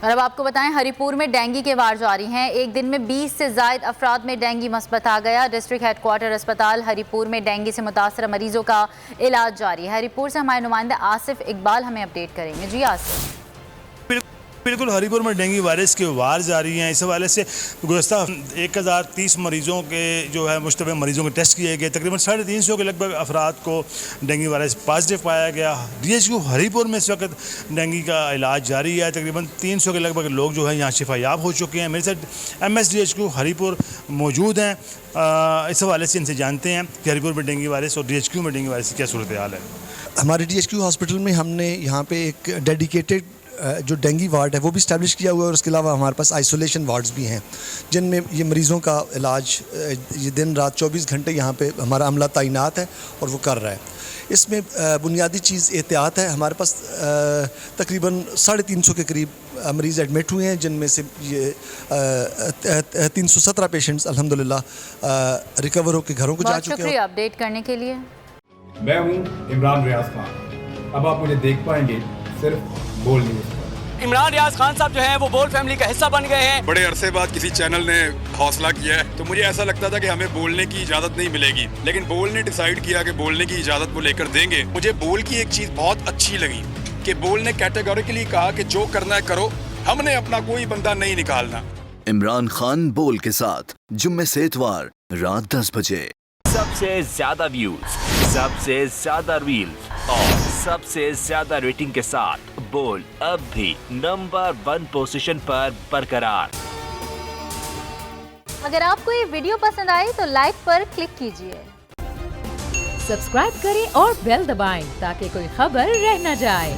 और अब आपको बताएं, हरिपुर में डेंगू के वार जारी हैं। एक दिन में 20 से ज़ायद अफराद में डेंगू मस्बत आ गया। डिस्ट्रिक्ट हेडक्वार्टर अस्पताल हरिपुर में डेंगू से मुतासर मरीजों का इलाज जारी है। हरिपुर से हमारे नुमाइंदा आसिफ इकबाल हमें अपडेट करेंगे। जी आसिफ। बिल्कुल, हरिपुर में डेंगू वायरस के वार जारी हैं। इस हवाले से गुज़श्ता 1030 मरीज़ों के जो है मुश्तबे मरीज़ों के टेस्ट किए गए। तकरीबन 350 के लगभग अफराद को डेंगू वायरस पॉजिटिव पाया गया। DHQ हरिपुर में इस वक्त डेंगू का इलाज जारी है। तकरीबन 300 के लगभग लोग जो है यहाँ शिफायाब हो चुके हैं। मेरे साथ MSDHQ हरिपुर मौजूद हैं। इस हवाले से इनसे जानते हैं कि हरिपुर में डेंगू वायरस और DHQ में डेंगू वायरस की क्या सूरत हाल है। हमारे DHQ हॉस्पिटल में हमने यहाँ पे एक डेडिकेटेड जो डेंगू वार्ड है वो भी इस्टेब्लिश किया हुआ है और उसके अलावा हमारे पास आइसोलेशन वार्ड्स भी हैं जिनमें ये मरीज़ों का इलाज ये दिन रात 24 घंटे यहाँ पे हमारा अमला तैनात है और वो कर रहा है। इसमें बुनियादी चीज़ एहतियात है। हमारे पास तकरीबन 350 के करीब मरीज़ एडमिट हुए हैं, जिनमें से ये 317 पेशेंट्स अल्हम्दुलिल्लाह रिकवर होकर घरों को जा चुके हैं। शुक्रिया अपडेट करने के लिए। मैं हूँ इमरान रियाज खान। अब आप मुझे देख पाएंगे सिर्फ बोल न्यूज़। इमरान रियाज खान साहब जो हैं वो बोल फैमिली का हिस्सा बन गए हैं। बड़े अरसे बाद किसी चैनल ने हौसला किया है, तो मुझे ऐसा लगता था कि हमें बोलने की इजाजत नहीं मिलेगी, लेकिन बोल ने डिसाइड किया कि बोलने की इजाजत वो लेकर देंगे। मुझे बोल की एक चीज बहुत अच्छी लगी कि बोल ने कैटेगोरिकली कहा कि जो करना है करो, हमने अपना कोई बंदा नहीं निकालना। इमरान खान बोल के साथ जुम्मे से इतवार रात 10 बजे। सबसे ज्यादा व्यूज, सबसे ज्यादा रील्स और सबसे ज्यादा रेटिंग के साथ बोल अब भी नंबर 1 पोजीशन पर बरकरार। अगर आपको ये वीडियो पसंद आई तो लाइक पर क्लिक कीजिए, सब्सक्राइब करें और बेल दबाएं ताकि कोई खबर रह न जाए।